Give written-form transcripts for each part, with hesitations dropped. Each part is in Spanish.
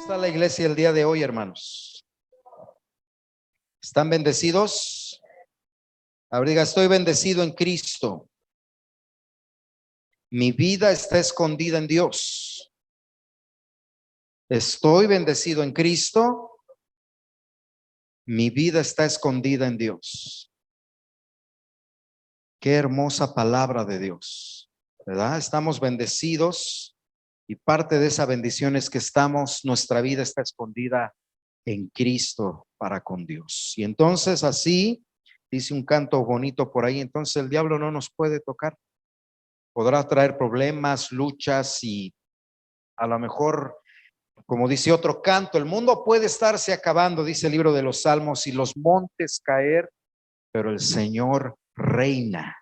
Está la iglesia el día de hoy, hermanos? ¿Están bendecidos? Diga, estoy bendecido en Cristo. Mi vida está escondida en Dios. Estoy bendecido en Cristo. Mi vida está escondida en Dios. Qué hermosa palabra de Dios, ¿verdad? Estamos bendecidos y parte de esa bendición es que nuestra vida está escondida en Cristo para con Dios. Y entonces así, dice un canto bonito por ahí, entonces el diablo no nos puede tocar. Podrá traer problemas, luchas y a lo mejor, como dice otro canto, el mundo puede estarse acabando, dice el libro de los Salmos, y los montes caer, pero el Señor reina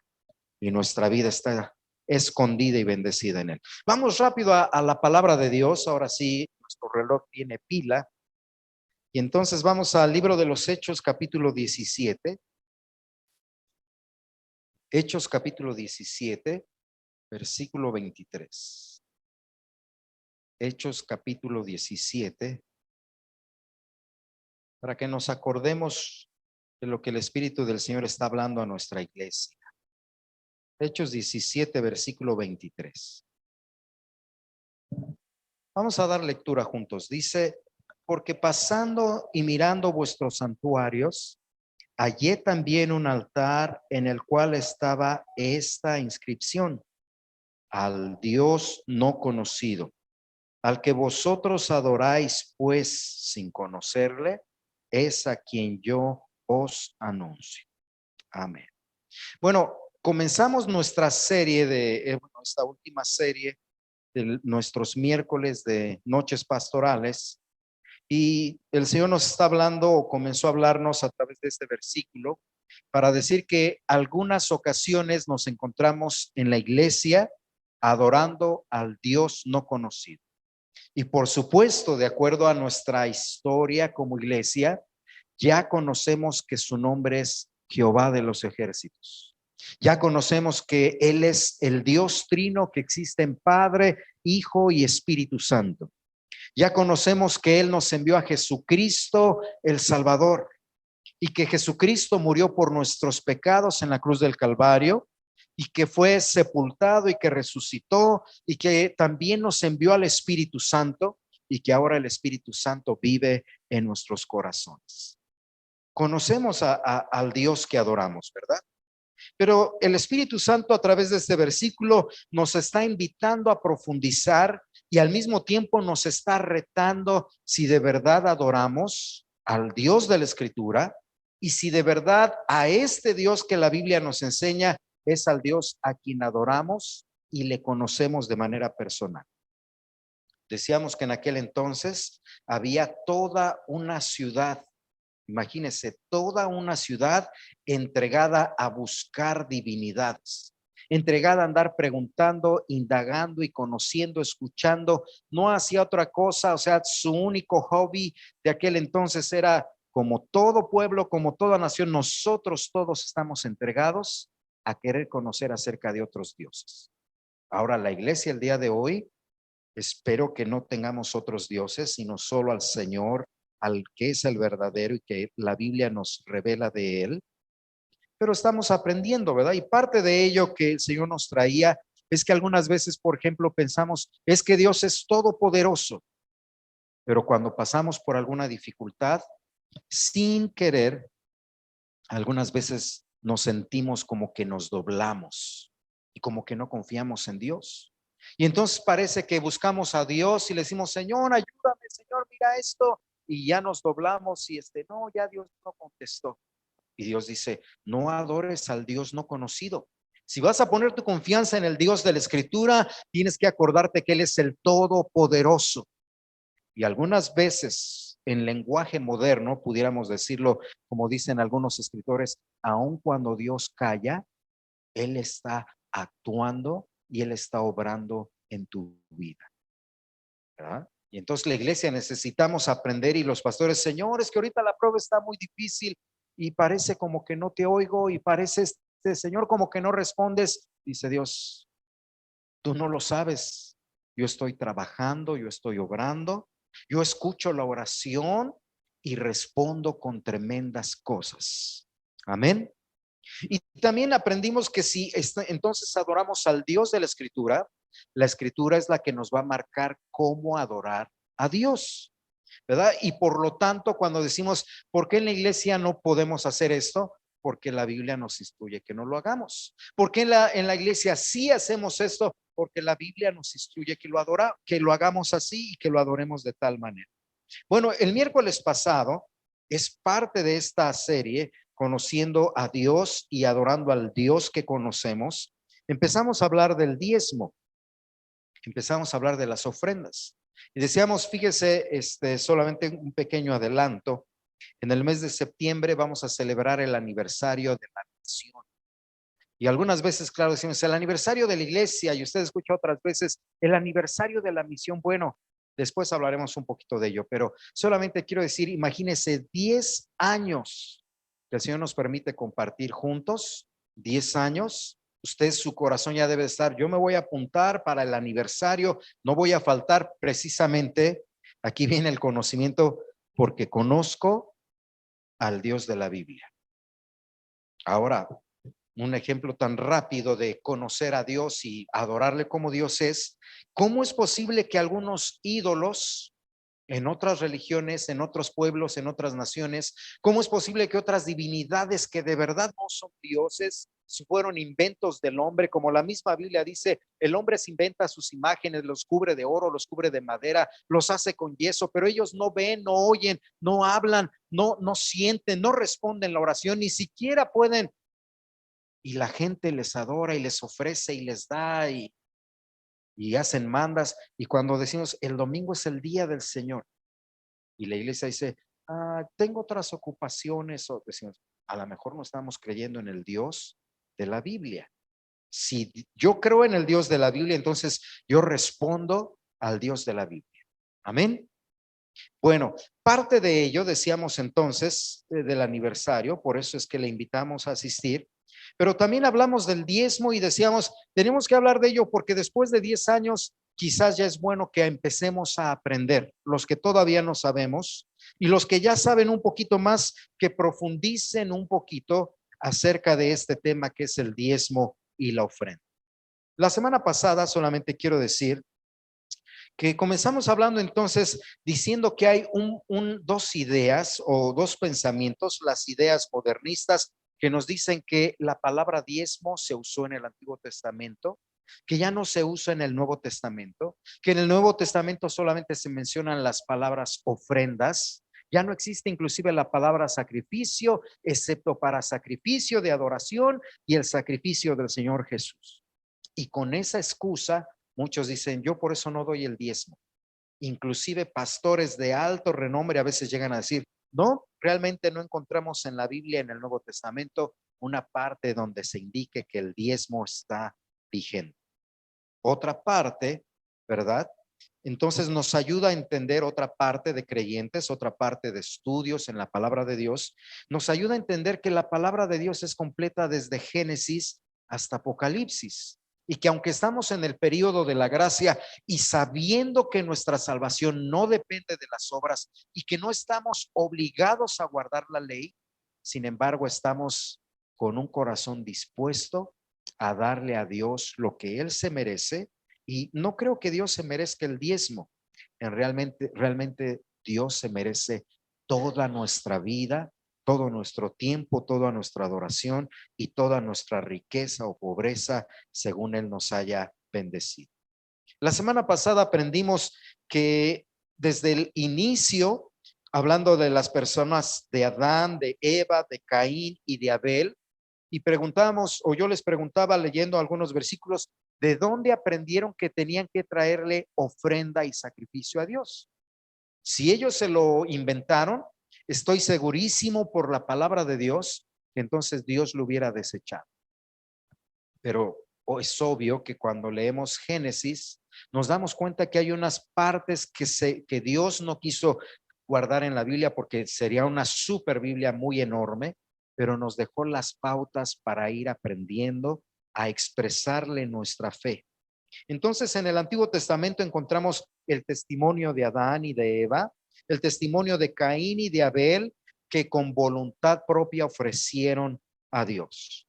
y nuestra vida está escondida y bendecida en Él. Vamos rápido a la palabra de Dios. Ahora sí, nuestro reloj tiene pila. Y entonces vamos al libro de los Hechos, capítulo 17. Hechos, capítulo 17, versículo 23. Hechos, capítulo 17, para que nos acordemos de lo que el Espíritu del Señor está hablando a nuestra iglesia. Hechos 17, versículo 23. Vamos a dar lectura juntos. Dice: porque pasando y mirando vuestros santuarios, hallé también un altar en el cual estaba esta inscripción: al Dios no conocido, al que vosotros adoráis, pues sin conocerle, es a quien yo os anuncio. Amén. Bueno, comenzamos nuestra serie esta última serie de nuestros miércoles de noches pastorales, y el Señor nos está hablando o comenzó a hablarnos a través de este versículo para decir que algunas ocasiones nos encontramos en la iglesia adorando al Dios no conocido. Y por supuesto, de acuerdo a nuestra historia como iglesia, ya conocemos que su nombre es Jehová de los ejércitos. Ya conocemos que Él es el Dios trino que existe en Padre, Hijo y Espíritu Santo. Ya conocemos que Él nos envió a Jesucristo, el Salvador, y que Jesucristo murió por nuestros pecados en la cruz del Calvario, y que fue sepultado y que resucitó, y que también nos envió al Espíritu Santo, y que ahora el Espíritu Santo vive en nuestros corazones. Conocemos al Dios que adoramos, ¿verdad? Pero el Espíritu Santo, a través de este versículo, nos está invitando a profundizar y al mismo tiempo nos está retando si de verdad adoramos al Dios de la Escritura y si de verdad a este Dios que la Biblia nos enseña es al Dios a quien adoramos y le conocemos de manera personal. Decíamos que en aquel entonces había toda una ciudad. Imagínense, toda una ciudad entregada a buscar divinidades, entregada a andar preguntando, indagando y conociendo, escuchando. No hacía otra cosa, o sea, su único hobby de aquel entonces era, como todo pueblo, como toda nación, nosotros todos estamos entregados a querer conocer acerca de otros dioses. Ahora, la iglesia el día de hoy, espero que no tengamos otros dioses, sino solo al Señor, al que es el verdadero y que la Biblia nos revela de él. Pero estamos aprendiendo, ¿verdad? Y parte de ello que el Señor nos traía es que algunas veces, por ejemplo, pensamos, es que Dios es todopoderoso, pero cuando pasamos por alguna dificultad, sin querer, algunas veces nos sentimos como que nos doblamos y como que no confiamos en Dios. Y entonces parece que buscamos a Dios y le decimos: Señor, ayúdame, Señor, mira esto. Y ya nos doblamos y no, ya Dios no contestó. Y Dios dice: no adores al Dios no conocido. Si vas a poner tu confianza en el Dios de la Escritura, tienes que acordarte que Él es el Todopoderoso. Y algunas veces en lenguaje moderno, pudiéramos decirlo, como dicen algunos escritores, aun cuando Dios calla, Él está actuando y Él está obrando en tu vida, ¿verdad? Y entonces la iglesia necesitamos aprender, y los pastores: Señor, es que ahorita la prueba está muy difícil y parece como que no te oigo y parece, Señor, como que no respondes. Dice Dios: tú no lo sabes, yo estoy trabajando, yo estoy obrando, Yo escucho la oración y respondo con tremendas cosas. Amén. Y también aprendimos que si entonces adoramos al Dios de la escritura es la que nos va a marcar cómo adorar a Dios, ¿verdad? Y por lo tanto, cuando decimos, ¿por qué en la iglesia no podemos hacer esto? Porque la Biblia nos instruye que no lo hagamos. ¿Por qué en la iglesia sí hacemos esto? Porque la Biblia nos instruye que lo hagamos así y que lo adoremos de tal manera. Bueno, el miércoles pasado es parte de esta serie, conociendo a Dios y adorando al Dios que conocemos. Empezamos a hablar del diezmo, empezamos a hablar de las ofrendas. Y decíamos, fíjese, solamente un pequeño adelanto. En el mes de septiembre vamos a celebrar el aniversario de la nación. Y algunas veces, claro, decimos el aniversario de la iglesia, y usted escucha otras veces el aniversario de la misión. Bueno, después hablaremos un poquito de ello, pero solamente quiero decir, imagínese 10 años que el Señor nos permite compartir juntos, 10 años. Usted, su corazón ya debe estar, yo me voy a apuntar para el aniversario, no voy a faltar precisamente. Aquí viene el conocimiento, porque conozco al Dios de la Biblia. Ahora, un ejemplo tan rápido de conocer a Dios y adorarle como Dios es, ¿cómo es posible que algunos ídolos en otras religiones, en otros pueblos, en otras naciones, cómo es posible que otras divinidades que de verdad no son dioses, fueron inventos del hombre? Como la misma Biblia dice, el hombre se inventa sus imágenes, los cubre de oro, los cubre de madera, los hace con yeso, pero ellos no ven, no oyen, no hablan, no sienten, no responden la oración, ni siquiera pueden, y la gente les adora y les ofrece y les da y hacen mandas. Y cuando decimos el domingo es el día del Señor y la iglesia dice, tengo otras ocupaciones, o decimos, a lo mejor no estamos creyendo en el Dios de la Biblia. Si yo creo en el Dios de la Biblia, entonces yo respondo al Dios de la Biblia. Amén. Bueno, parte de ello decíamos entonces del aniversario, por eso es que le invitamos a asistir, pero también hablamos del diezmo y decíamos, tenemos que hablar de ello porque después de 10 años quizás ya es bueno que empecemos a aprender, los que todavía no sabemos y los que ya saben un poquito más, que profundicen un poquito acerca de este tema que es el diezmo y la ofrenda. La semana pasada solamente quiero decir que comenzamos hablando entonces diciendo que hay dos ideas o dos pensamientos, las ideas modernistas que nos dicen que la palabra diezmo se usó en el Antiguo Testamento, que ya no se usa en el Nuevo Testamento, que en el Nuevo Testamento solamente se mencionan las palabras ofrendas, ya no existe inclusive la palabra sacrificio, excepto para sacrificio de adoración y el sacrificio del Señor Jesús. Y con esa excusa, muchos dicen, yo por eso no doy el diezmo. Inclusive pastores de alto renombre a veces llegan a decir, no, realmente no encontramos en la Biblia, en el Nuevo Testamento, una parte donde se indique que el diezmo está vigente. Otra parte, ¿verdad? Entonces nos ayuda a entender otra parte de creyentes, otra parte de estudios en la palabra de Dios. Nos ayuda a entender que la palabra de Dios es completa desde Génesis hasta Apocalipsis. Y que aunque estamos en el periodo de la gracia y sabiendo que nuestra salvación no depende de las obras y que no estamos obligados a guardar la ley, sin embargo estamos con un corazón dispuesto a darle a Dios lo que Él se merece. Y no creo que Dios se merezca el diezmo. Realmente Dios se merece toda nuestra vida, todo nuestro tiempo, toda nuestra adoración y toda nuestra riqueza o pobreza según Él nos haya bendecido. La semana pasada aprendimos que desde el inicio, hablando de las personas de Adán, de Eva, de Caín y de Abel, y preguntábamos, o yo les preguntaba leyendo algunos versículos, ¿de dónde aprendieron que tenían que traerle ofrenda y sacrificio a Dios? Si ellos se lo inventaron, estoy segurísimo por la palabra de Dios que entonces Dios lo hubiera desechado. Pero es obvio que cuando leemos Génesis, nos damos cuenta que hay unas partes que Dios no quiso guardar en la Biblia porque sería una super Biblia muy enorme, pero nos dejó las pautas para ir aprendiendo a expresarle nuestra fe. Entonces, en el Antiguo Testamento encontramos el testimonio de Adán y de Eva, el testimonio de Caín y de Abel, que con voluntad propia ofrecieron a Dios.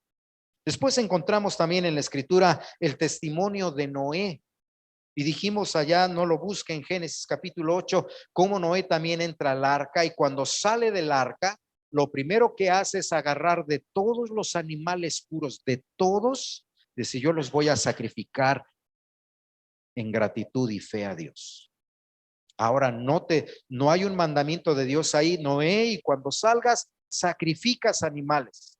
Después encontramos también en la Escritura el testimonio de Noé. Y dijimos allá, no lo busque en Génesis capítulo 8, cómo Noé también entra al arca y cuando sale del arca, lo primero que hace es agarrar de todos los animales puros, de todos, dice yo los voy a sacrificar en gratitud y fe a Dios. Ahora no hay un mandamiento de Dios ahí, Noé, y cuando salgas, sacrificas animales.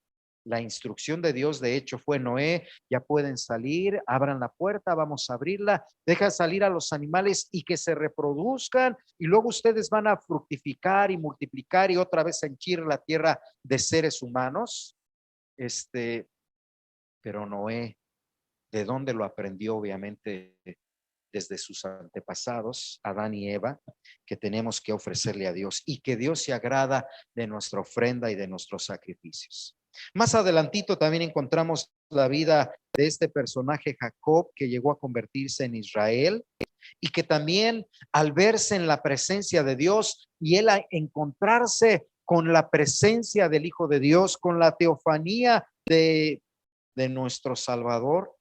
La instrucción de Dios, de hecho, fue Noé, ya pueden salir, abran la puerta, vamos a abrirla, deja salir a los animales y que se reproduzcan, y luego ustedes van a fructificar y multiplicar y otra vez henchir la tierra de seres humanos. Pero Noé, ¿de dónde lo aprendió? Obviamente desde sus antepasados, Adán y Eva, que tenemos que ofrecerle a Dios y que Dios se agrada de nuestra ofrenda y de nuestros sacrificios. Más adelantito también encontramos la vida de este personaje Jacob, que llegó a convertirse en Israel y que también al verse en la presencia de Dios y él a encontrarse con la presencia del Hijo de Dios, con la teofanía de nuestro Salvador,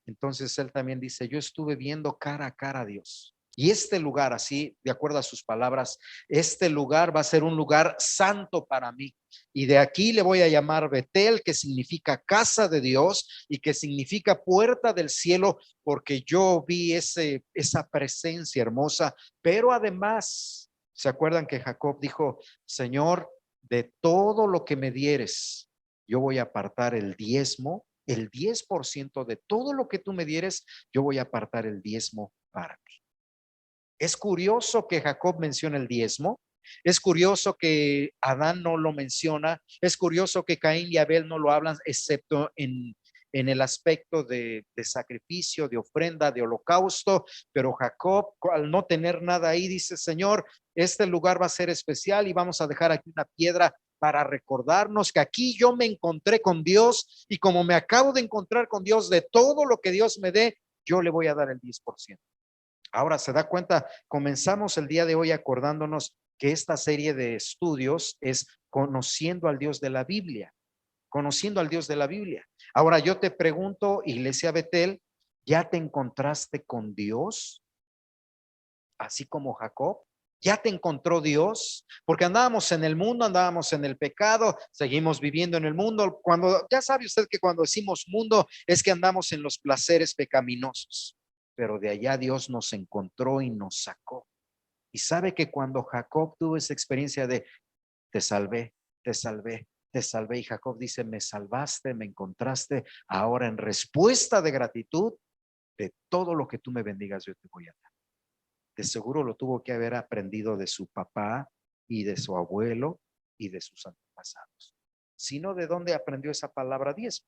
entonces él también dice, yo estuve viendo cara a cara a Dios. Y este lugar, así, de acuerdo a sus palabras, este lugar va a ser un lugar santo para mí. Y de aquí le voy a llamar Betel, que significa casa de Dios y que significa puerta del cielo, porque yo vi esa presencia hermosa. Pero además, ¿se acuerdan que Jacob dijo, Señor, de todo lo que me dieres, yo voy a apartar el 10% de todo lo que tú me dieres, yo voy a apartar el diezmo para ti? Es curioso que Jacob menciona el diezmo. Es curioso que Adán no lo menciona. Es curioso que Caín y Abel no lo hablan, excepto en el aspecto de sacrificio, de ofrenda, de holocausto. Pero Jacob, al no tener nada ahí, dice, Señor, este lugar va a ser especial y vamos a dejar aquí una piedra para recordarnos que aquí yo me encontré con Dios y como me acabo de encontrar con Dios, de todo lo que Dios me dé, yo le voy a dar el 10%. Ahora se da cuenta, comenzamos el día de hoy acordándonos que esta serie de estudios es conociendo al Dios de la Biblia, conociendo al Dios de la Biblia. Ahora yo te pregunto, Iglesia Betel, ¿ya te encontraste con Dios? Así como Jacob. ¿Ya te encontró Dios? Porque andábamos en el mundo, andábamos en el pecado, seguimos viviendo en el mundo. Cuando, ya sabe usted que cuando decimos mundo es que andamos en los placeres pecaminosos, pero de allá Dios nos encontró y nos sacó. Y sabe que cuando Jacob tuvo esa experiencia de te salvé, te salvé, te salvé, y Jacob dice, me salvaste, me encontraste, ahora en respuesta de gratitud, de todo lo que tú me bendigas, yo te voy a dar. De seguro lo tuvo que haber aprendido de su papá y de su abuelo y de sus antepasados. Sino de dónde aprendió esa palabra diezmo.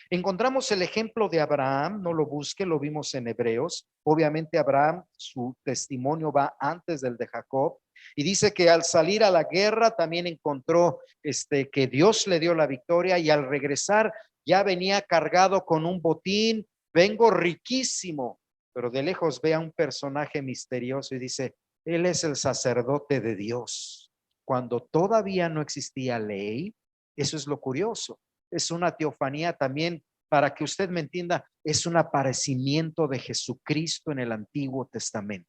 Encontramos el ejemplo de Abraham, no lo busque, lo vimos en Hebreos. Obviamente Abraham, su testimonio va antes del de Jacob y dice que al salir a la guerra también encontró que Dios le dio la victoria y al regresar ya venía cargado con un botín, vengo riquísimo, pero de lejos ve a un personaje misterioso y dice, él es el sacerdote de Dios. Cuando todavía no existía ley, eso es lo curioso. Es una teofanía también, para que usted me entienda, es un aparecimiento de Jesucristo en el Antiguo Testamento.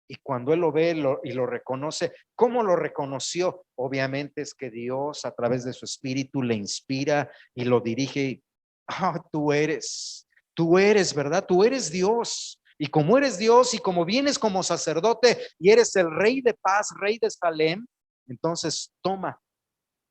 Y cuando él lo ve y lo reconoce, ¿cómo lo reconoció? Obviamente es que Dios a través de su espíritu le inspira y lo dirige. Tú eres, ¿verdad? Tú eres Dios. Y como eres Dios y como vienes como sacerdote y eres el rey de paz, rey de Salem, entonces toma,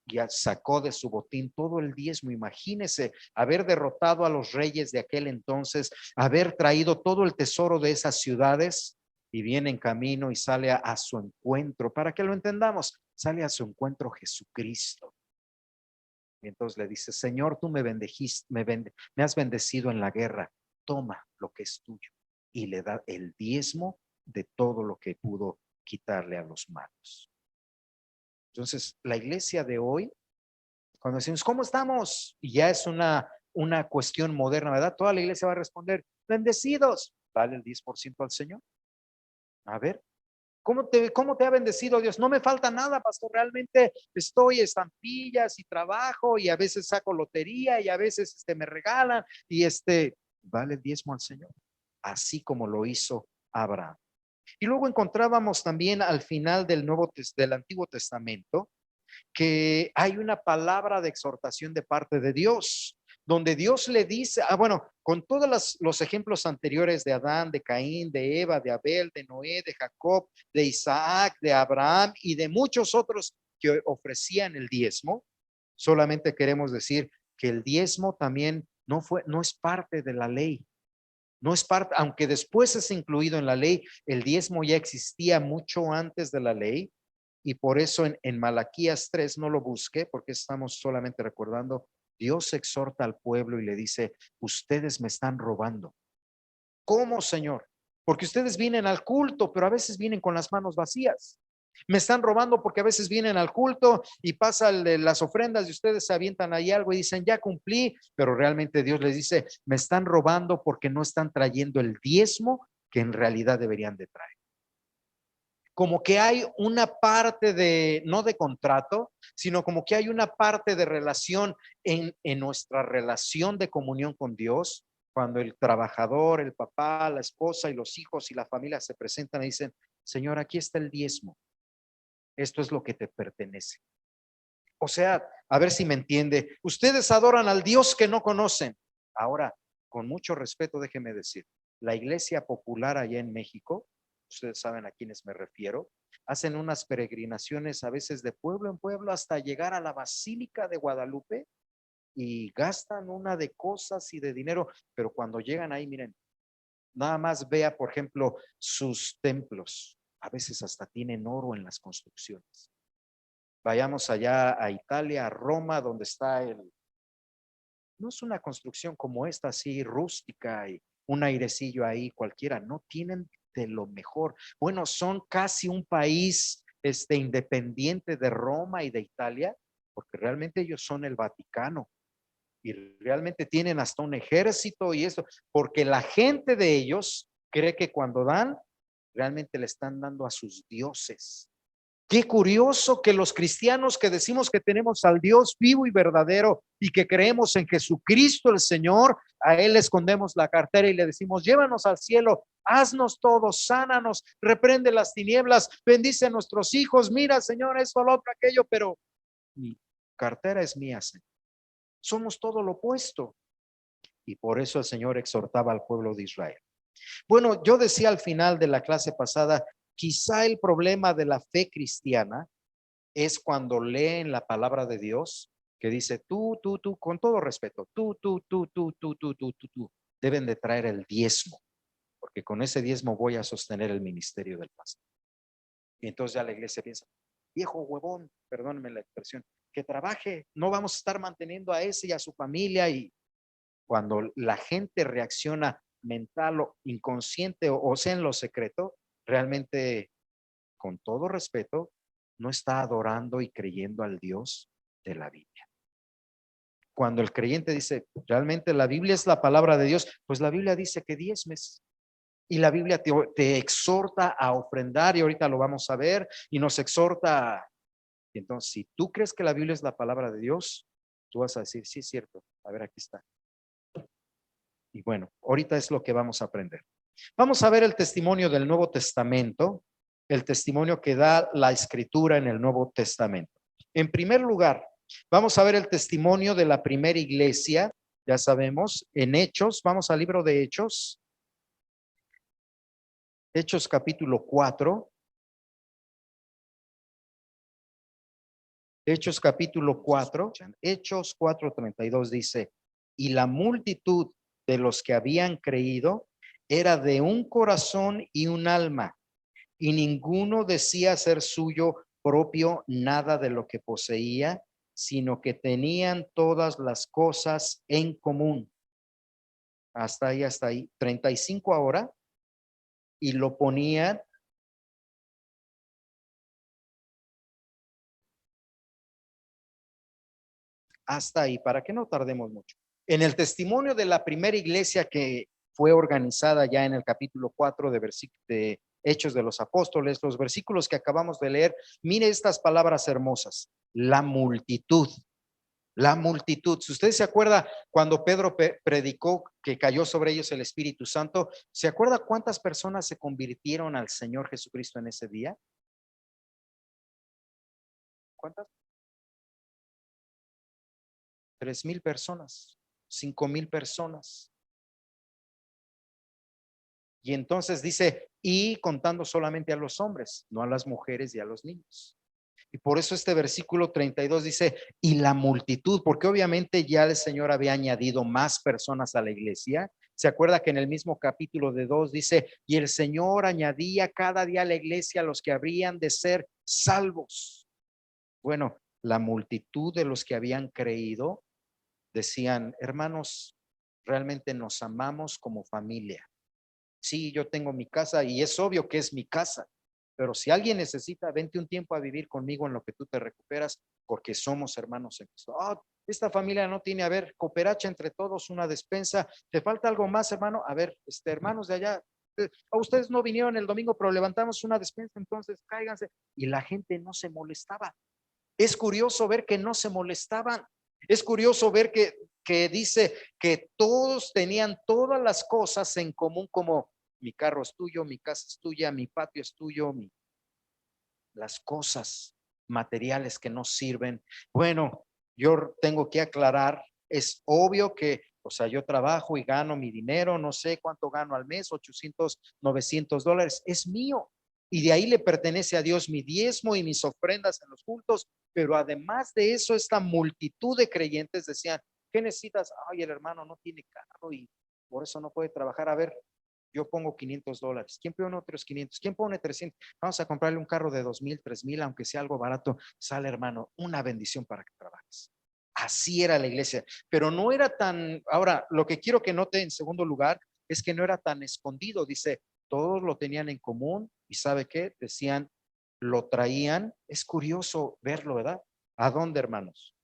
y sacó de su botín todo el diezmo. Imagínese haber derrotado a los reyes de aquel entonces, haber traído todo el tesoro de esas ciudades y viene en camino y sale a su encuentro. Para que lo entendamos, sale a su encuentro Jesucristo. Y entonces le dice, Señor, tú me bendijiste, me has bendecido en la guerra, toma lo que es tuyo. Y le da el diezmo de todo lo que pudo quitarle a los malos. Entonces, la iglesia de hoy, cuando decimos, ¿cómo estamos? Y ya es una cuestión moderna, ¿verdad? Toda la iglesia va a responder, bendecidos. Dale el 10% al Señor. A ver, ¿cómo te ha bendecido Dios? No me falta nada, pastor. Realmente estoy estampillas y trabajo y a veces saco lotería y a veces me regalan y dale el diezmo al Señor. Así como lo hizo Abraham. Y luego encontrábamos también al final del Antiguo Testamento que hay una palabra de exhortación de parte de Dios, donde Dios le dice, bueno, con todos los ejemplos anteriores de Adán, de Caín, de Eva, de Abel, de Noé, de Jacob, de Isaac, de Abraham y de muchos otros que ofrecían el diezmo, solamente queremos decir que el diezmo también no es parte de la ley. No es parte, aunque después es incluido en la ley, el diezmo ya existía mucho antes de la ley y por eso en Malaquías 3 no lo busqué porque estamos solamente recordando, Dios exhorta al pueblo y le dice, ustedes me están robando. ¿Cómo, Señor? Porque ustedes vienen al culto, pero a veces vienen con las manos vacías. Me están robando porque a veces vienen al culto y pasan las ofrendas y ustedes se avientan ahí algo y dicen, ya cumplí, pero realmente Dios les dice, me están robando porque no están trayendo el diezmo que en realidad deberían de traer. Como que hay una parte no de contrato, sino como que hay una parte de relación en nuestra relación de comunión con Dios, cuando el trabajador, el papá, la esposa y los hijos y la familia se presentan y dicen, Señor, aquí está el diezmo. Esto es lo que te pertenece. O sea, a ver si me entiende. Ustedes adoran al Dios que no conocen. Ahora, con mucho respeto, déjeme decir, la iglesia popular allá en México, ustedes saben a quiénes me refiero, hacen unas peregrinaciones a veces de pueblo en pueblo hasta llegar a la Basílica de Guadalupe y gastan una de cosas y de dinero, pero cuando llegan ahí, miren, nada más vea, por ejemplo, sus templos. A veces hasta tienen oro en las construcciones. Vayamos allá a Italia, a Roma, donde está no es una construcción como esta, así rústica y un airecillo ahí cualquiera, no tienen de lo mejor. Bueno, son casi un país independiente de Roma y de Italia, porque realmente ellos son el Vaticano y realmente tienen hasta un ejército y eso, porque la gente de ellos cree que cuando dan, realmente le están dando a sus dioses. Qué curioso que los cristianos que decimos que tenemos al Dios vivo y verdadero y que creemos en Jesucristo el Señor, a Él le escondemos la cartera y le decimos, llévanos al cielo, haznos todo, sánanos, reprende las tinieblas, bendice a nuestros hijos, mira Señor, esto, lo otro, aquello, pero mi cartera es mía, Señor. Somos todo lo opuesto. Y por eso el Señor exhortaba al pueblo de Israel. Bueno, yo decía al final de la clase pasada, quizá el problema de la fe cristiana es cuando leen la palabra de Dios que dice tú, con todo respeto, tú, deben de traer el diezmo, porque con ese diezmo voy a sostener el ministerio del pastor. Y entonces ya la iglesia piensa, viejo huevón, perdónenme la expresión, que trabaje, no vamos a estar manteniendo a ese y a su familia. Y cuando la gente reacciona mental o inconsciente o sea en lo secreto, realmente, con todo respeto, no está adorando y creyendo al Dios de la Biblia. Cuando el creyente dice, realmente la Biblia es la palabra de Dios, pues la Biblia dice que diezmes. Y la Biblia te exhorta a ofrendar, y ahorita lo vamos a ver, y nos exhorta. Y entonces, si tú crees que la Biblia es la palabra de Dios, tú vas a decir, sí, es cierto, a ver, aquí está. Y bueno, ahorita es lo que vamos a aprender. Vamos a ver el testimonio del Nuevo Testamento, el testimonio que da la Escritura en el Nuevo Testamento. En primer lugar, vamos a ver el testimonio de la primera iglesia, ya sabemos, en Hechos, vamos al libro de Hechos, Hechos capítulo 4. Hechos capítulo 4, Hechos 4:32 dice, y la multitud de los que habían creído era de un corazón y un alma, y ninguno decía ser suyo propio nada de lo que poseía, sino que tenían todas las cosas en común. Hasta ahí, 35 ahora, y lo ponían. Hasta ahí, para que no tardemos mucho. En el testimonio de la primera iglesia que fue organizada ya en el capítulo 4 de Hechos de los Apóstoles, los versículos que acabamos de leer. Mire estas palabras hermosas: la multitud. La multitud. Si usted se acuerda cuando Pedro predicó que cayó sobre ellos el Espíritu Santo, ¿se acuerda cuántas personas se convirtieron al Señor Jesucristo en ese día? ¿Cuántas? 3,000 personas, 5,000 personas. Y entonces dice, y contando solamente a los hombres, no a las mujeres y a los niños. Y por eso este versículo 32 dice, y la multitud, porque obviamente ya el Señor había añadido más personas a la iglesia. ¿Se acuerda que en el mismo capítulo de 2 dice, y el Señor añadía cada día a la iglesia a los que habrían de ser salvos? Bueno, la multitud de los que habían creído decían, hermanos, realmente nos amamos como familia. Sí, yo tengo mi casa y es obvio que es mi casa, pero si alguien necesita, vente un tiempo a vivir conmigo en lo que tú te recuperas, porque somos hermanos en Cristo. Esta familia no tiene, a ver, cooperacha entre todos, una despensa. ¿Te falta algo más, hermano? A ver, hermanos de allá, ustedes no vinieron el domingo, pero levantamos una despensa, entonces cáiganse. Y la gente no se molestaba. Es curioso ver que no se molestaban. Es curioso ver que dice que todos tenían todas las cosas en común, como mi carro es tuyo, mi casa es tuya, mi patio es tuyo, las cosas materiales que no sirven. Bueno, yo tengo que aclarar, es obvio que, o sea, yo trabajo y gano mi dinero, no sé cuánto gano al mes, 800, $900, es mío. Y de ahí le pertenece a Dios mi diezmo y mis ofrendas en los cultos. Pero además de eso, esta multitud de creyentes decían, ¿qué necesitas? Ay, el hermano no tiene carro y por eso no puede trabajar. A ver, yo pongo $500. ¿Quién pone otros 500? ¿Quién pone 300? Vamos a comprarle un carro de 2,000, 3,000, aunque sea algo barato. Sale, hermano, una bendición para que trabajes. Así era la iglesia, pero no era tan. Ahora, lo que quiero que note en segundo lugar es que no era tan escondido. Dice, todos lo tenían en común y ¿sabe qué? Decían, lo traían. Es curioso verlo, ¿verdad? ¿A dónde, hermanos?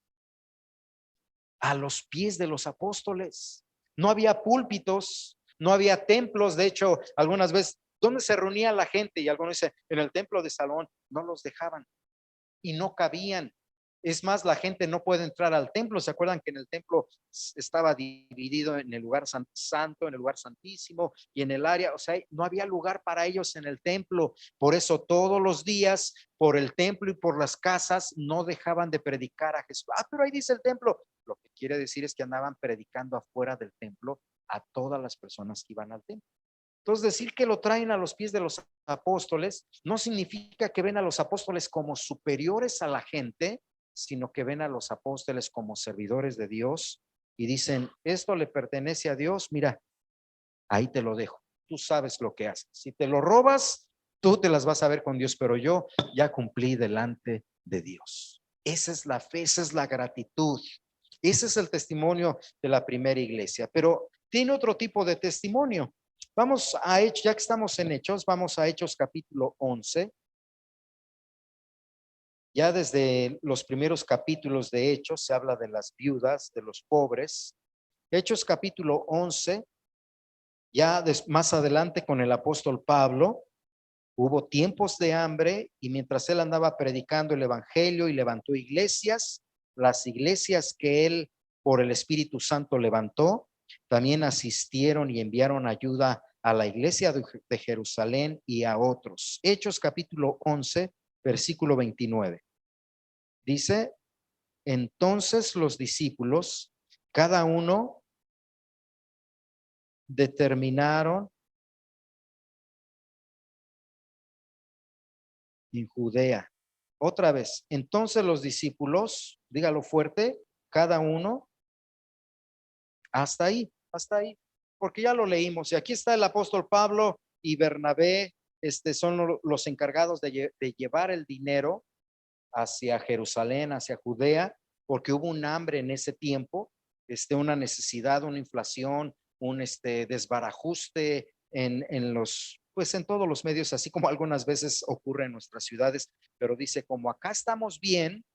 A los pies de los apóstoles. No había púlpitos, no había templos. De hecho, algunas veces, ¿dónde se reunía la gente? Y algunos dicen, en el templo de Salón. No los dejaban y no cabían. Es más, la gente no puede entrar al templo. ¿Se acuerdan que en el templo estaba dividido en el lugar santo, en el lugar santísimo y en el área? O sea, no había lugar para ellos en el templo. Por eso todos los días, por el templo y por las casas, no dejaban de predicar a Jesús. Pero ahí dice el templo. Lo que quiere decir es que andaban predicando afuera del templo a todas las personas que iban al templo. Entonces, decir que lo traen a los pies de los apóstoles no significa que ven a los apóstoles como superiores a la gente, sino que ven a los apóstoles como servidores de Dios y dicen, esto le pertenece a Dios, mira, ahí te lo dejo, tú sabes lo que haces. Si te lo robas, tú te las vas a ver con Dios, pero yo ya cumplí delante de Dios. Esa es la fe, esa es la gratitud. Ese es el testimonio de la primera iglesia, pero tiene otro tipo de testimonio. Vamos a Hechos, ya que estamos en Hechos, vamos a Hechos capítulo 11. Ya desde los primeros capítulos de Hechos se habla de las viudas, de los pobres. Hechos capítulo 11, ya más adelante con el apóstol Pablo, hubo tiempos de hambre y mientras él andaba predicando el evangelio y levantó iglesias, las iglesias que él por el Espíritu Santo levantó, también asistieron y enviaron ayuda a la iglesia de Jerusalén y a otros. Hechos capítulo 11, versículo 29. Dice, entonces los discípulos, cada uno determinaron en Judea. Otra vez, entonces los discípulos, dígalo fuerte, cada uno, hasta ahí, porque ya lo leímos. Y aquí está el apóstol Pablo y Bernabé, son los encargados de llevar el dinero hacia Jerusalén, hacia Judea, porque hubo un hambre en ese tiempo, una necesidad, una inflación, un desbarajuste en los, pues en todos los medios, así como algunas veces ocurre en nuestras ciudades, pero dice, como acá estamos bien,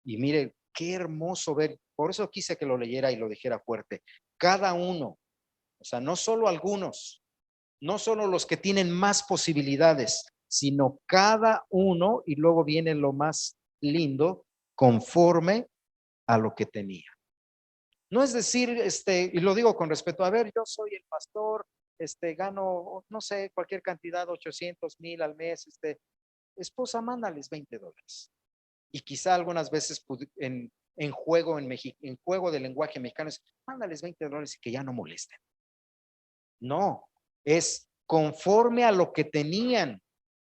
y mire, qué hermoso ver, por eso quise que lo leyera y lo dijera fuerte, cada uno. O sea, no solo algunos, no solo los que tienen más posibilidades, sino cada uno, y luego viene lo más lindo, conforme a lo que tenía. No es decir, y lo digo con respeto, a ver, yo soy el pastor, gano, no sé, cualquier cantidad, 800,000 al mes, esposa, mándales $20. Y quizá algunas veces en juego, en juego de lenguaje mexicano, es mándales $20 y que ya no molesten. No, es conforme a lo que tenían.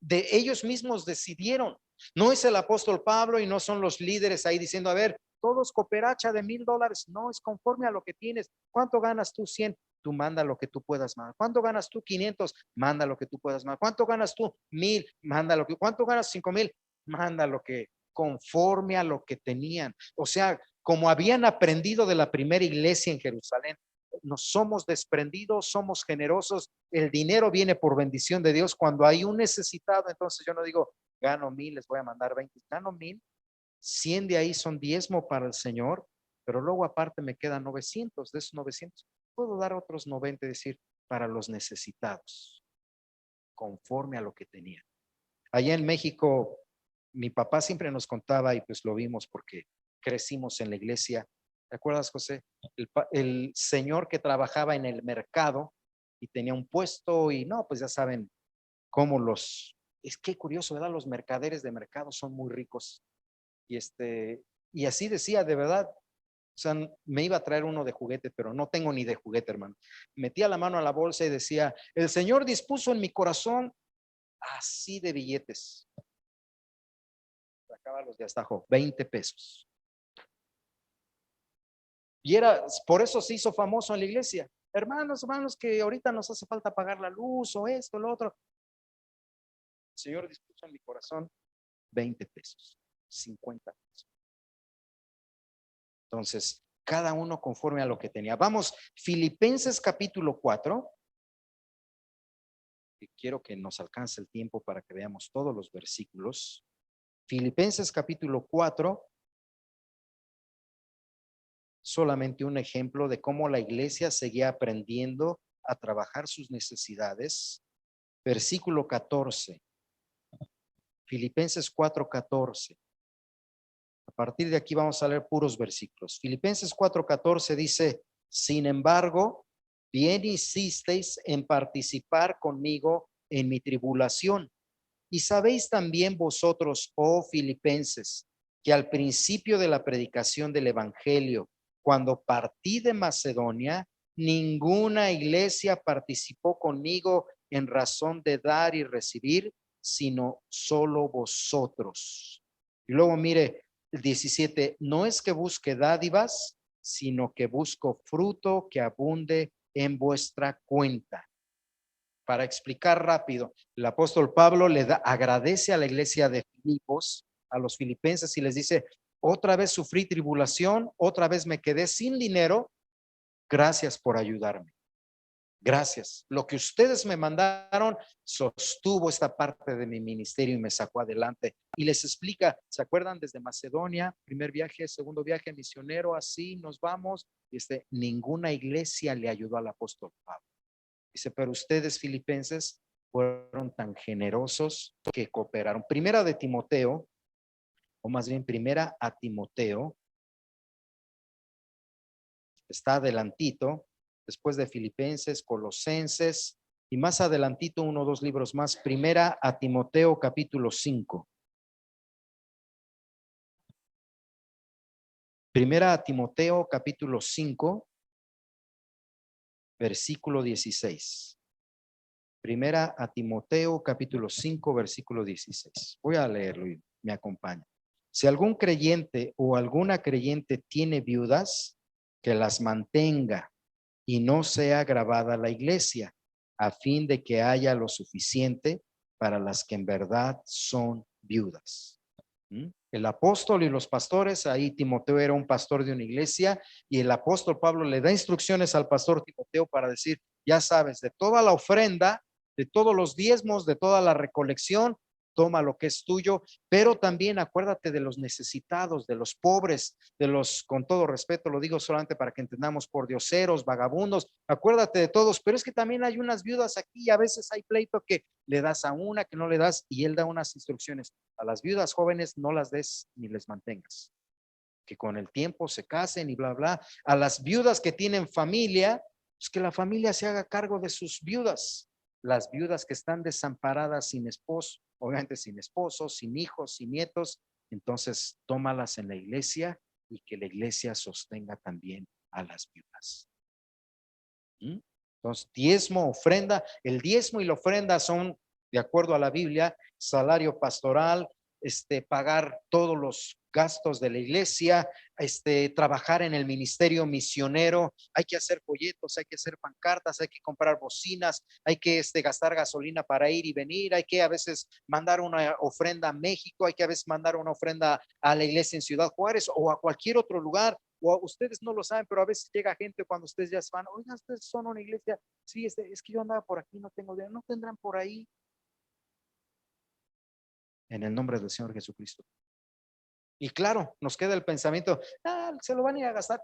De ellos mismos decidieron. No es el apóstol Pablo y no son los líderes ahí diciendo, a ver, todos cooperacha de $1,000. No, es conforme a lo que tienes. ¿Cuánto ganas tú? 100. Tú manda lo que tú puedas mandar. ¿Cuánto ganas tú? 500. Manda lo que tú puedas mandar. ¿Cuánto ganas tú? 1,000. Manda lo que. ¿Cuánto ganas? 5,000. Manda lo que, conforme a lo que tenían. O sea, como habían aprendido de la primera iglesia en Jerusalén, nos somos desprendidos, somos generosos, el dinero viene por bendición de Dios. Cuando hay un necesitado, entonces yo no digo, gano 1,000, les voy a mandar 20, gano 1,000, 100 de ahí son diezmo para el Señor, pero luego aparte me quedan 900, de esos 900 puedo dar otros 90, es decir, para los necesitados, conforme a lo que tenía. Allá en México, mi papá siempre nos contaba, y pues lo vimos porque crecimos en la iglesia. ¿Te acuerdas, José? El señor que trabajaba en el mercado y tenía un puesto y no, pues ya saben cómo es que curioso, ¿verdad? Los mercaderes de mercado son muy ricos. Y y así decía, de verdad, o sea, me iba a traer uno de juguete, pero no tengo ni de juguete, hermano. Metía la mano a la bolsa y decía, el Señor dispuso en mi corazón así de billetes. Sacaba los de Astajo, 20 pesos. Y por eso se hizo famoso en la iglesia. Hermanos, que ahorita nos hace falta pagar la luz o esto, lo otro. El Señor dispuso en mi corazón 20 pesos, 50 pesos. Entonces, cada uno conforme a lo que tenía. Vamos, Filipenses capítulo 4. Y quiero que nos alcance el tiempo para que veamos todos los versículos. Filipenses capítulo 4. Solamente un ejemplo de cómo la iglesia seguía aprendiendo a trabajar sus necesidades. Versículo 14. Filipenses 4:14. A partir de aquí vamos a leer puros versículos. Filipenses 4:14 dice, sin embargo, bien hicisteis en participar conmigo en mi tribulación. Y sabéis también vosotros, oh filipenses, que al principio de la predicación del evangelio, cuando partí de Macedonia, ninguna iglesia participó conmigo en razón de dar y recibir, sino solo vosotros. Y luego mire el 17, no es que busque dádivas, sino que busco fruto que abunde en vuestra cuenta. Para explicar rápido, el apóstol Pablo agradece a la iglesia de Filipos, a los filipenses, y les dice, otra vez sufrí tribulación, otra vez me quedé sin dinero, gracias por ayudarme. Gracias. Lo que ustedes me mandaron sostuvo esta parte de mi ministerio y me sacó adelante. Y les explica, ¿se acuerdan? Desde Macedonia, primer viaje, segundo viaje misionero, así nos vamos. Ninguna iglesia le ayudó al apóstol Pablo. Dice, pero ustedes filipenses fueron tan generosos que cooperaron. Primera de Timoteo, o más bien primera a Timoteo, está adelantito, después de Filipenses, Colosenses, y más adelantito, 1 o 2 libros más, primera a Timoteo capítulo 5. Primera a Timoteo capítulo 5, versículo 16. Primera a Timoteo capítulo 5, versículo 16. Voy a leerlo y me acompaña. Si algún creyente o alguna creyente tiene viudas, que las mantenga y no sea agravada la iglesia, a fin de que haya lo suficiente para las que en verdad son viudas. El apóstol y los pastores, ahí Timoteo era un pastor de una iglesia y el apóstol Pablo le da instrucciones al pastor Timoteo para decir, ya sabes, de toda la ofrenda, de todos los diezmos, de toda la recolección, toma lo que es tuyo, pero también acuérdate de los necesitados, de los pobres, de los, con todo respeto, lo digo solamente para que entendamos, pordioseros, vagabundos, acuérdate de todos, pero es que también hay unas viudas aquí y a veces hay pleito que le das a una, que no le das, y él da unas instrucciones. A las viudas jóvenes no las des ni les mantengas, que con el tiempo se casen y bla, bla. A las viudas que tienen familia, pues que la familia se haga cargo de sus viudas. Las viudas que están desamparadas sin esposo, obviamente sin esposos, sin hijos, sin nietos, entonces tómalas en la iglesia y que la iglesia sostenga también a las viudas. Entonces, diezmo, ofrenda, el diezmo y la ofrenda son, de acuerdo a la Biblia, salario pastoral, pagar todos los gastos de la iglesia, trabajar en el ministerio misionero, hay que hacer folletos, hay que hacer pancartas, hay que comprar bocinas, hay que gastar gasolina para ir y venir, hay que a veces mandar una ofrenda a México, hay que a veces mandar una ofrenda a la iglesia en Ciudad Juárez o a cualquier otro lugar. O ustedes no lo saben, pero a veces llega gente cuando ustedes ya van, oigan, ustedes son una iglesia, sí, es que yo andaba por aquí, no tengo idea, no tendrán por ahí. En el nombre del Señor Jesucristo. Y claro, nos queda el pensamiento, se lo van a ir a gastar.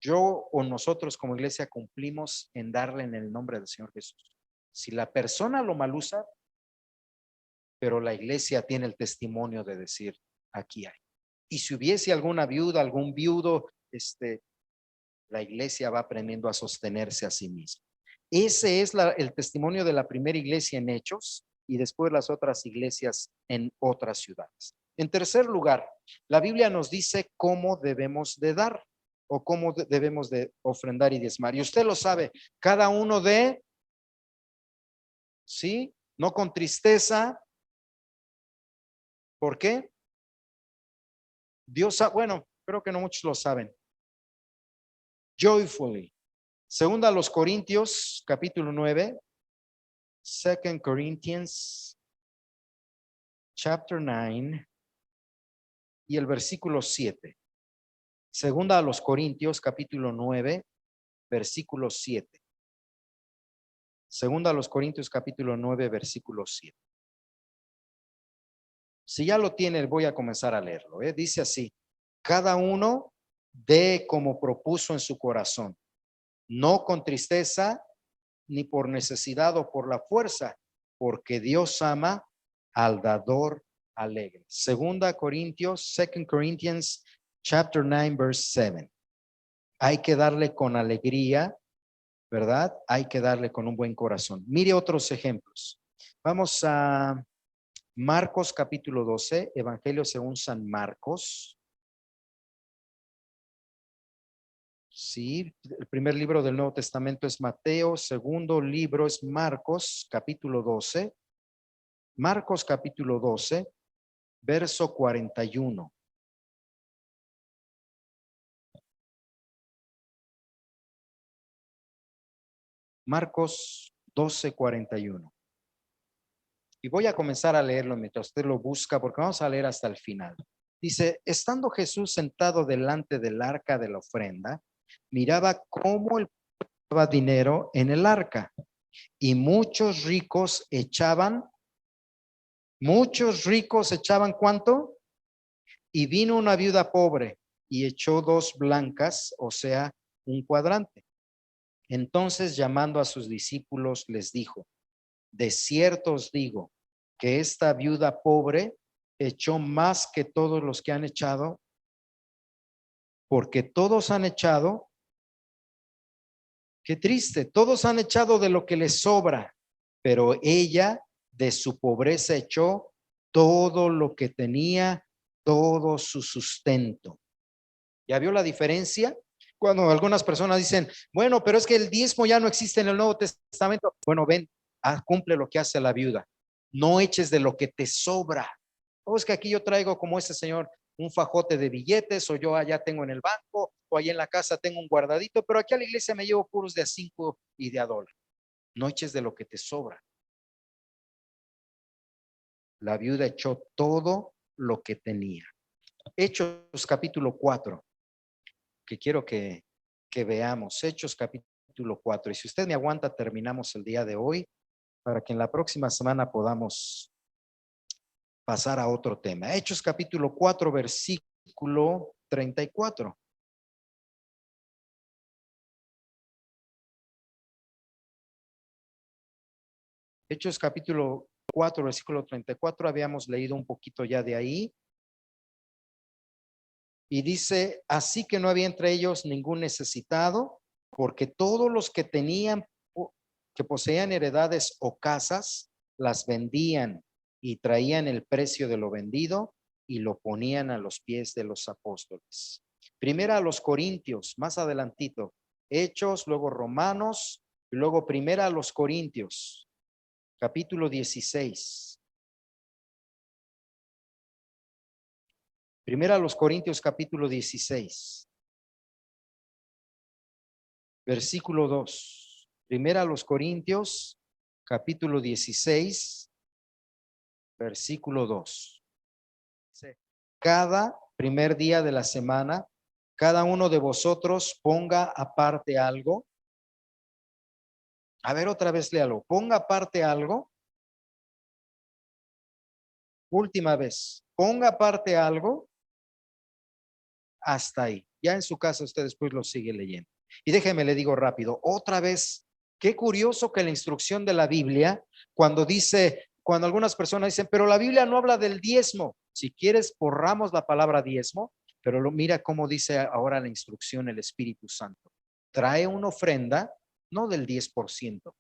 Yo o nosotros como iglesia cumplimos en darle en el nombre del Señor Jesús. Si la persona lo mal usa, pero la iglesia tiene el testimonio de decir, aquí hay. Y si hubiese alguna viuda, algún viudo, la iglesia va aprendiendo a sostenerse a sí misma. Ese es el testimonio de la primera iglesia en Hechos y después las otras iglesias en otras ciudades. En tercer lugar, la Biblia nos dice cómo debemos de dar o cómo debemos de ofrendar y diezmar. Y usted lo sabe, cada uno de, ¿sí? No con tristeza. ¿Por qué? Dios, bueno, creo que no muchos lo saben. Joyfully. Segunda a los Corintios, capítulo 9. Second Corinthians, chapter 9, y el versículo 7. Segunda a los Corintios, capítulo 9, versículo 7. Segunda a los Corintios, capítulo 9, versículo 7. Si ya lo tiene, voy a comenzar a leerlo. Dice así: cada uno dé como propuso en su corazón, no con tristeza, ni por necesidad o por la fuerza, porque Dios ama al dador alegre. Segunda Corintios, Second Corinthians, chapter 9, verse 7. Hay que darle con alegría, ¿verdad? Hay que darle con un buen corazón. Mire otros ejemplos. Vamos a Marcos capítulo 12, Evangelio según San Marcos. Sí, el primer libro del Nuevo Testamento es Mateo, segundo libro es Marcos capítulo 12. Marcos capítulo 12, verso 41. Marcos 12, 41. Y voy a comenzar a leerlo mientras usted lo busca, porque vamos a leer hasta el final. Dice: estando Jesús sentado delante del arca de la ofrenda, miraba cómo el pueblo daba dinero en el arca, y muchos ricos echaban ¿cuánto? Y vino una viuda pobre y echó 2 blancas, o sea, un cuadrante. Entonces, llamando a sus discípulos, les dijo: de cierto os digo que esta viuda pobre echó más que todos los que han echado, porque todos han echado, qué triste, todos han echado de lo que les sobra, pero ella de su pobreza echó todo lo que tenía, todo su sustento. ¿Ya vio la diferencia? Cuando algunas personas dicen, bueno, pero es que el diezmo ya no existe en el Nuevo Testamento. Bueno, ven, cumple lo que hace la viuda. No eches de lo que te sobra. O es que aquí yo traigo como ese señor un fajote de billetes, o yo allá tengo en el banco, o allá en la casa tengo un guardadito, pero aquí a la iglesia me llevo puros de a 5 y de a $1. No eches de lo que te sobra. La viuda echó todo lo que tenía. Hechos capítulo 4. Que quiero que veamos. Hechos capítulo 4. Y si usted me aguanta, terminamos el día de hoy para que en la próxima semana podamos pasar a otro tema. Hechos capítulo 4, versículo 34. Hechos capítulo 4, versículo 34, habíamos leído un poquito ya de ahí. Y dice, así que no había entre ellos ningún necesitado, porque todos los que tenían, que poseían heredades o casas, las vendían y traían el precio de lo vendido y lo ponían a los pies de los apóstoles. Primera a los Corintios, más adelantito, Hechos, luego Romanos, y luego primera a los Corintios, capítulo 16. Primera a los Corintios, capítulo 16. Versículo 2. Primera a los Corintios, capítulo 16, versículo 2. Cada primer día de la semana, cada uno de vosotros ponga aparte algo. A ver, otra vez léalo. Ponga aparte algo. Última vez. Ponga aparte algo. Hasta ahí. Ya en su casa usted después lo sigue leyendo. Y déjeme, le digo rápido, otra vez, qué curioso que la instrucción de la Biblia, cuando dice, cuando algunas personas dicen, pero la Biblia no habla del diezmo. Si quieres, borramos la palabra diezmo, pero mira cómo dice ahora la instrucción el Espíritu Santo. Trae una ofrenda, no del 10%,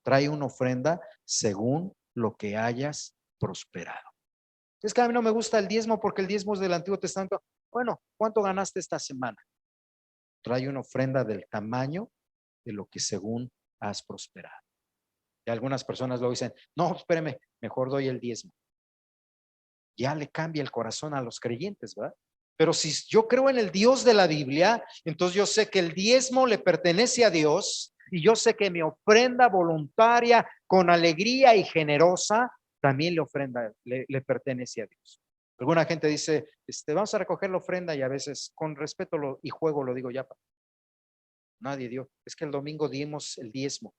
trae una ofrenda según lo que hayas prosperado. Es que a mí no me gusta el diezmo porque el diezmo es del Antiguo Testamento. Bueno, ¿cuánto ganaste esta semana? Trae una ofrenda del tamaño de lo que según has prosperado. Y algunas personas lo dicen, no, espéreme, mejor doy el diezmo. Ya le cambia el corazón a los creyentes, ¿verdad? Pero si yo creo en el Dios de la Biblia, entonces yo sé que el diezmo le pertenece a Dios y yo sé que mi ofrenda voluntaria con alegría y generosa también le pertenece a Dios. Alguna gente dice, vamos a recoger la ofrenda y a veces con respeto y juego lo digo ya. Nadie dio. Es que el domingo dimos el diezmo.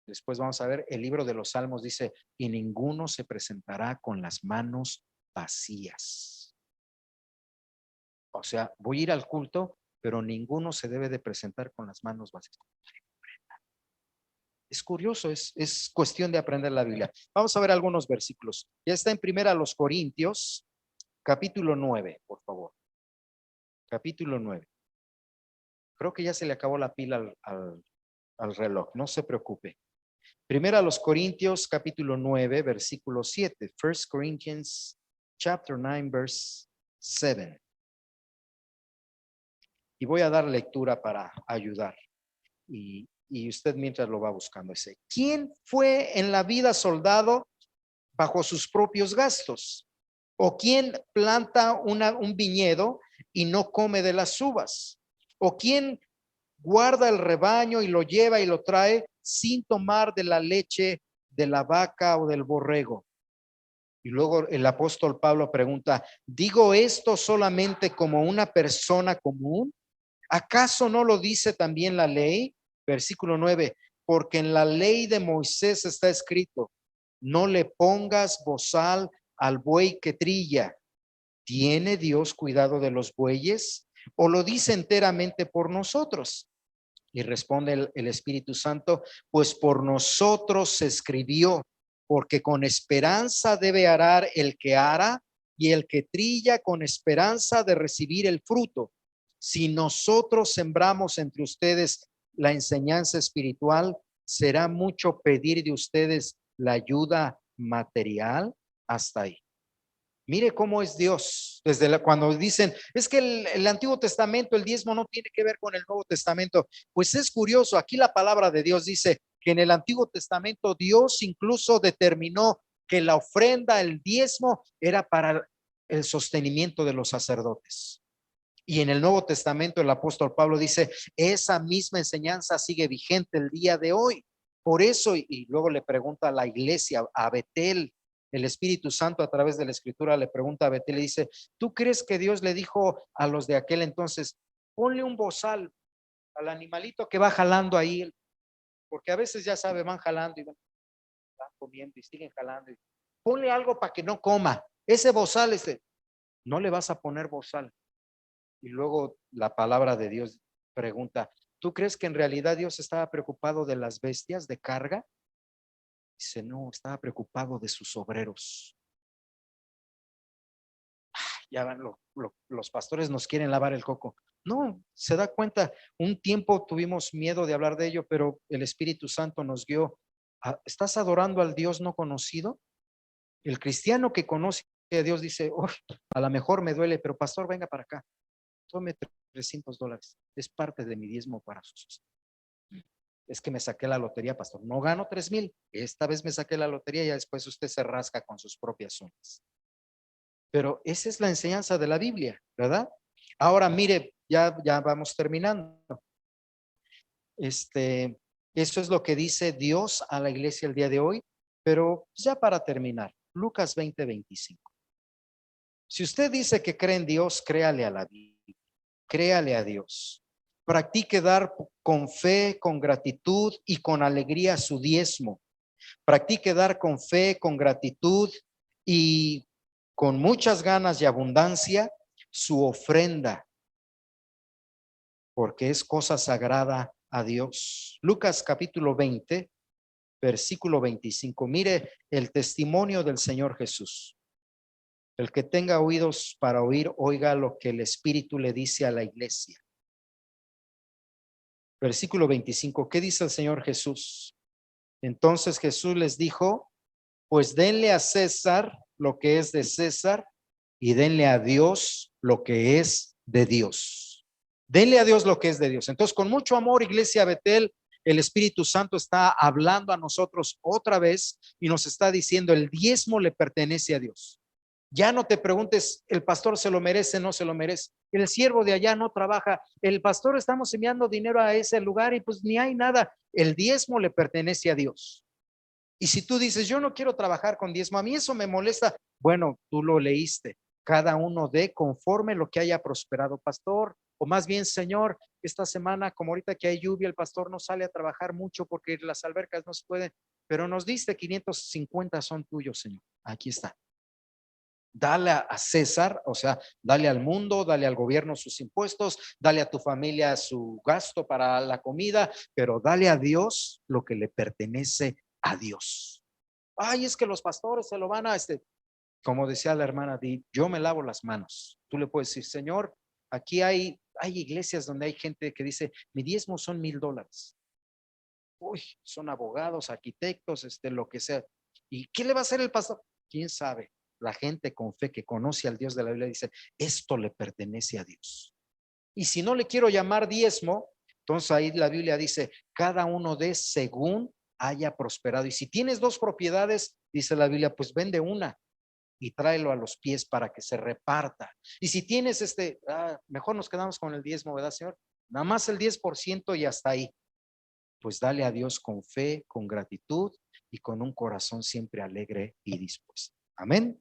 Después vamos a ver, el libro de los Salmos dice, y ninguno se presentará con las manos vacías. O sea, voy a ir al culto, pero ninguno se debe de presentar con las manos vacías. Es curioso, es cuestión de aprender la Biblia. Vamos a ver algunos versículos. Ya está en primera los Corintios, capítulo 9, por favor. Capítulo 9. Creo que ya se le acabó la pila al reloj, no se preocupe. Primera a los Corintios, capítulo 9, versículo 7. 1 Corinthians, chapter 9, verse 7. Y voy a dar lectura para ayudar. Y usted mientras lo va buscando. Dice, ¿quién fue en la vida soldado bajo sus propios gastos? ¿O quién planta un viñedo y no come de las uvas? ¿O quién guarda el rebaño y lo lleva y lo trae sin tomar de la leche de la vaca o del borrego? Y luego el apóstol Pablo pregunta, ¿digo esto solamente como una persona común? ¿Acaso no lo dice también la ley? Versículo 9, porque en la ley de Moisés está escrito, no le pongas bozal al buey que trilla. ¿Tiene Dios cuidado de los bueyes? ¿O lo dice enteramente por nosotros? Y responde el Espíritu Santo, pues por nosotros se escribió, porque con esperanza debe arar el que ara y el que trilla con esperanza de recibir el fruto. Si nosotros sembramos entre ustedes la enseñanza espiritual, será mucho pedir de ustedes la ayuda material. Hasta ahí. Mire cómo es Dios. Cuando dicen, es que el Antiguo Testamento, el diezmo no tiene que ver con el Nuevo Testamento. Pues es curioso, aquí la palabra de Dios dice que en el Antiguo Testamento Dios incluso determinó que la ofrenda, el diezmo, era para el sostenimiento de los sacerdotes. Y en el Nuevo Testamento el apóstol Pablo dice, esa misma enseñanza sigue vigente el día de hoy. Por eso, y luego le pregunta a la iglesia, a Betel, el Espíritu Santo a través de la Escritura le pregunta a Betel, le dice, ¿tú crees que Dios le dijo a los de aquel entonces, ponle un bozal al animalito que va jalando ahí? Porque a veces ya sabe, van jalando y van comiendo y siguen jalando. ponle algo para que no coma. Ese bozal, no le vas a poner bozal. Y luego la palabra de Dios pregunta, ¿tú crees que en realidad Dios estaba preocupado de las bestias de carga? Dice, no, estaba preocupado de sus obreros. Ya van, los pastores nos quieren lavar el coco. No, se da cuenta, un tiempo tuvimos miedo de hablar de ello, pero el Espíritu Santo nos guió. ¿Estás adorando al Dios no conocido? El cristiano que conoce a Dios dice, oh, a lo mejor me duele, pero pastor, venga para acá, tome $300, es parte de mi diezmo para sus. Es que me saqué la lotería, pastor, no gano 3,000, esta vez me saqué la lotería y ya después usted se rasca con sus propias uñas. Pero esa es la enseñanza de la Biblia, ¿verdad? Ahora mire, ya vamos terminando. Eso es lo que dice Dios a la iglesia el día de hoy, pero ya para terminar, Lucas 20:25. Si usted dice que cree en Dios, créale a la Biblia, créale a Dios. Practique dar con fe, con gratitud y con alegría su diezmo. Practique dar con fe, con gratitud y con muchas ganas y abundancia su ofrenda, porque es cosa sagrada a Dios. Lucas capítulo 20, versículo 25. Mire el testimonio del Señor Jesús. El que tenga oídos para oír, oiga lo que el Espíritu le dice a la iglesia. Versículo 25. ¿Qué dice el Señor Jesús? Entonces Jesús les dijo, pues denle a César lo que es de César y denle a Dios lo que es de Dios. Denle a Dios lo que es de Dios. Entonces, con mucho amor, Iglesia Betel, el Espíritu Santo está hablando a nosotros otra vez y nos está diciendo, el diezmo le pertenece a Dios. Ya no te preguntes, el pastor se lo merece, no se lo merece. El siervo de allá no trabaja. El pastor, estamos enviando dinero a ese lugar y pues ni hay nada. El diezmo le pertenece a Dios. Y si tú dices, yo no quiero trabajar con diezmo, a mí eso me molesta. Bueno, tú lo leíste. Cada uno dé conforme lo que haya prosperado, pastor. O más bien, Señor, esta semana, como ahorita que hay lluvia, el pastor no sale a trabajar mucho porque las albercas no se pueden, pero nos diste 550 son tuyos, Señor. Aquí está. Dale a César, o sea, dale al mundo, dale al gobierno sus impuestos, dale a tu familia su gasto para la comida, pero dale a Dios lo que le pertenece a Dios. Ay, es que los pastores se lo van a, como decía la hermana Di, yo me lavo las manos. Tú le puedes decir, Señor, aquí hay iglesias donde hay gente que dice, mi diezmo son $1,000. Uy, son abogados, arquitectos, lo que sea. ¿Y qué le va a hacer el pastor? ¿Quién sabe? La gente con fe que conoce al Dios de la Biblia dice, esto le pertenece a Dios. Y si no le quiero llamar diezmo, entonces ahí la Biblia dice, cada uno de según haya prosperado. Y si tienes 2 propiedades, dice la Biblia, pues vende una y tráelo a los pies para que se reparta. Y si tienes mejor nos quedamos con el diezmo, ¿verdad, Señor? Nada más el 10% y hasta ahí. Pues dale a Dios con fe, con gratitud y con un corazón siempre alegre y dispuesto. Amén.